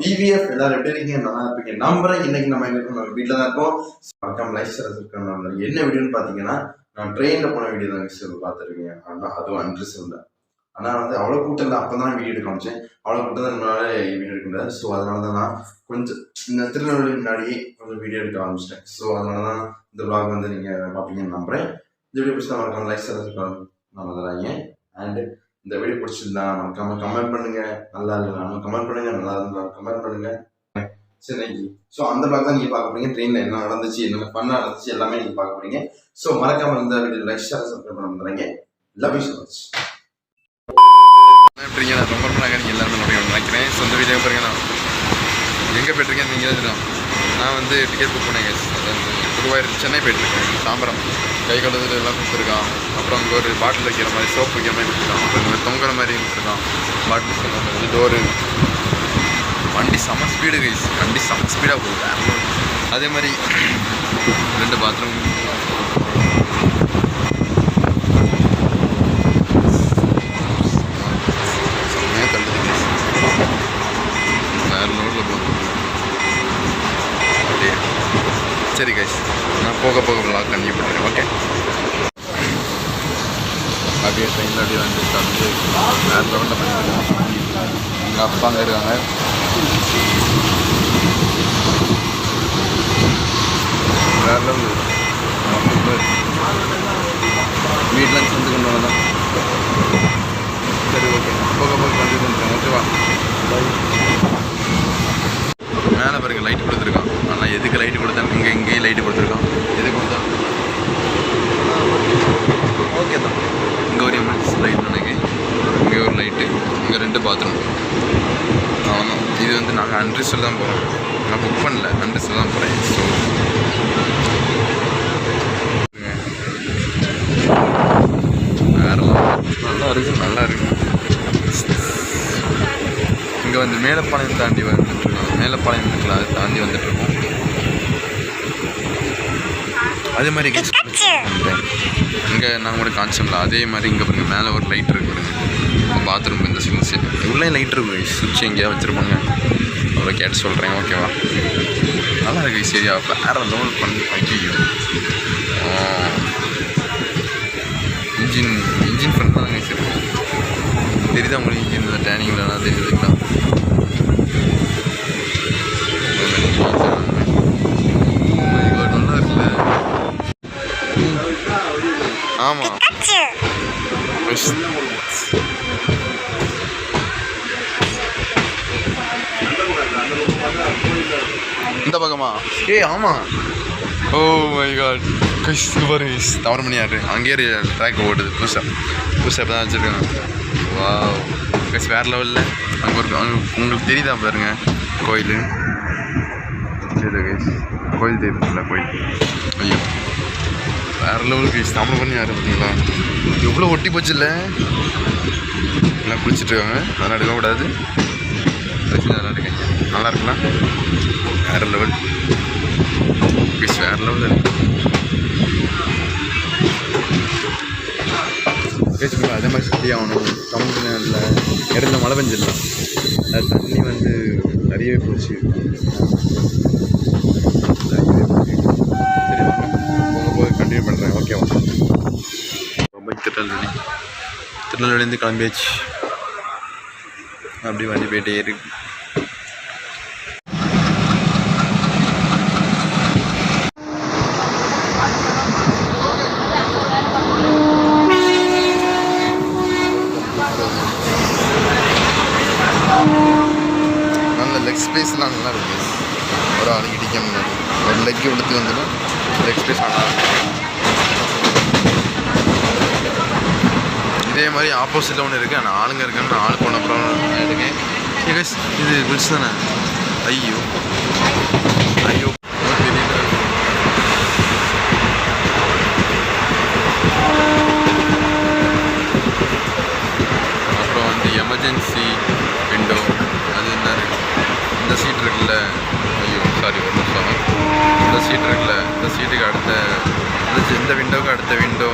TVF எல்லாரும் எப்படி இருக்கீங்க? நல்லா இருப்பீங்க நம்புறேன். இன்னைக்கு நம்ம வீட்டில் தான் இருக்கோம். மறக்காம லைஃப் ஸ்டைல் இருக்கணும். என்ன வீடியோன்னு பார்த்தீங்கன்னா, நான் ட்ரெயினில் போன வீடியோ தான் பார்த்துருக்கீங்க. ஆனால் அதுவும் அன்ரிசர்வ்ல. ஆனால் வந்து அவ்வளோ கூட்டம் இல்லை. அப்போ தான் வீடியோ எடுக்க காமிச்சேன். அவ்வளோ கூட்டம் தான் நம்மளால வீடியோ எடுக்க முடியாது. ஸோ அதனால தான் நான் கொஞ்சம் இந்த திருநெல்வேலி முன்னாடியே கொஞ்சம் வீடியோ எடுக்க ஆரம்பிச்சிட்டேன். ஸோ அதனால தான் இந்த விளாக் வந்து நீங்கள் பார்ப்பீங்கன்னு நம்புறேன். இந்த வீடியோ பிடிச்சா மறக்காம லைஃப் ஸ்டைல் இருக்கணும் நம்ம தராங்க. அண்ட் இந்த வீடியோ பிடிச்சிருந்தா மறக்காம கமெண்ட் பண்ணுங்க. நல்லா இல்லைனாலும் கமெண்ட் பண்ணுங்க, நல்லா இருந்தாலும் கமெண்ட் பண்ணுங்க. சரி, ஸோ அந்த பிளாக் தான் நீங்க பார்க்க போறீங்க. ட்ரெயின்ல என்ன நடந்துச்சு, என்ன பண்ண நடந்துச்சு எல்லாமே நீங்க பார்க்க போறீங்க. ஸோ மறக்காம இந்த வீடியோ லைக் ஷேர் சப்ஸ்கிரைப் பண்ண மறந்துடுங்க. Love you so much. எப்படிங்க நான் ரொம்ப நாளாக நீங்கள் எல்லாருமே நினைக்கிறேன். ஸோ இந்த வீடியோ பாருங்க, நான் எங்கே போய்ட்டுருக்கேன் நீங்கள் தான். நான் வந்து டிக்கெட் புக் பண்ணேங்க. அது வந்து குருவாயூர் சென்னை போய்ட்டுருக்கேன். தாம்பரம் கை கழுவுறது எல்லாம் கொடுத்துருக்கான். அப்புறம் அங்கே ஒரு பாட்டில் வைக்கிற மாதிரி சோப்பு வைக்கிற மாதிரி கொடுத்துருக்கான். அப்புறம் இந்த தொங்குற மாதிரி கொடுத்துருக்கான். பாட்டில் வந்து டோரு. வண்டி செம்ம ஸ்பீடு கைஸ், வண்டி செம்ம ஸ்பீடாக போகுது. அதே மாதிரி 2 பாத்ரூம். செம்மையாக தள்ளுது கைஸ், வேறு லெவலில் போகுது. அப்படியே சரி கைஸ், நான் போக விளாக் கண்டினியூ பண்ணுறேன். ஓகே, அப்படியே ட்ரெயினில் அப்படியே வந்து வேறு லெவலில் பண்ணிட்டு எங்கள் அப்பா அங்கே இருக்காங்க. வேறு லெவல் வீட்டில் செஞ்சு கொண்டு வரதான். சரி ஓகே, போக கண்டினியூ பண்ணுறேன். ஓகேவா, மேலே பாருங்க லைட் கொடுத்துருக்கான். ஆனால் எதுக்கு லைட்டு கொடுத்தான்? இங்கேயும் லைட்டு கொடுத்துருக்கான். எது கொடுத்தான்? ஓகே தான். இங்கே ஒரு எமர்ஜென்சி லைட் நினைக்கிறேன். இங்கே ஒரு லைட்டு, இங்கே 2 பாத்ரூம். ஆமாம், இது வந்து நாங்கள் அன்ரிசர்வ் தான் போகிறோம். நான் புக் பண்ணல, அன்ரிசர்வ் தான் போகிறேன். ஸோ வேறு நல்லா இருக்கு. இங்கே வந்து மேலப்பாளையம் தாண்டி வந்துட்டுருக்கோம். மேலப்பாளையம் இருக்குல்ல, அதை தாண்டி வந்துட்டுருக்கோம். அதே மாதிரி இங்கே நாங்கள் கூட கான்செப்டில் அதே மாதிரி இங்கே பாருங்க மேலே ஒரு லைட் இருக்கு பாருங்க. பாத்ரூம் இந்த சைடு உள்ளே லைட் இருக்கு. சுவிட்ச் எங்கேயா வச்சுருப்பாங்க. அவ்வளோ கேட்டு சொல்கிறேன். ஓகேவா, நல்லா இருக்கு. சரியா வேறு லெவல் பண்ணி ஐயோ இன்ஜின் ஃப்ரெண்ட் தான் சரி தெரியுதா உங்களுக்கு? இன்ஜின் இந்த டேனிங்லாம் தெரியுதுங்களா? நல்லா இருக்குல்ல? ஆமாம், இந்த பக்கமா? ஆமாம். Oh my god guys, super guys. தவறு யார் அங்கேயே ட்ராக் ஓடுது. புதுசாக தான் வச்சுருக்காங்க. வா கைஸ், வேறு லெவலில். அங்கே உங்களுக்கு தெரியுதா பாருங்க கோயில். தெரியுதா கைஸ்? கோயில் தெரியுதுல்ல? கோயில் ஐயோ வேறு லெவல் கைஸ். தமிழ் யார் பார்த்தீங்களா? எவ்வளோ ஒட்டி போச்சு இல்லை? எல்லாம் குளிச்சுட்ருக்காங்க. அதெல்லாம் எடுக்கக்கூடாது. அதெல்லாம் எடுக்கங்க. நல்லா இருக்கலாம். வேறு லெவல் கைஸ், வேறு லெவலில் இருக்கு. பேசுங்க. அதே மாதிரி சுற்றி ஆகணும். தமிழ்நாட்டில் இடத்துல மழை பெஞ்சிடலாம். அது தண்ணி வந்து நிறையவே போச்சு. சரி வாங்க, போக கண்டினியூ பண்ணுறேன். ஓகேவா, ரொம்ப திருநெல்வேலியிலேருந்து கிளம்பியாச்சு. அப்படி வண்டி போயிட்டே இருக்கு. லெக் ஸ்பேஸ்லாம் நல்லா இருக்கு. ஒரு ஆளுக்கு இடிக்க முடியாது. ஒரு லெக் எடுத்து வந்துடும். லெக் ஸ்பேஸ் நல்லா இருக்கும். இதே மாதிரி ஆப்போசிட்டில் ஒன்று இருக்குது. ஆனால் ஆளுங்க இருக்குன்னு நான் ஆள் போன அப்புறம் எடுக்கேன். இது பிடிச்சி தானே? ஐயோ தெரியல. அப்புறம் வந்து எமர்ஜென்சி விண்டோ, அது என்ன இந்த சீட் இருக்குல்ல? ஐயோ சாரி, ஒரு நிமிஷம். இந்த சீட் இருக்குல்ல, இந்த சீட்டுக்கு அடுத்த இந்த விண்டோவுக்கு அடுத்த விண்டோ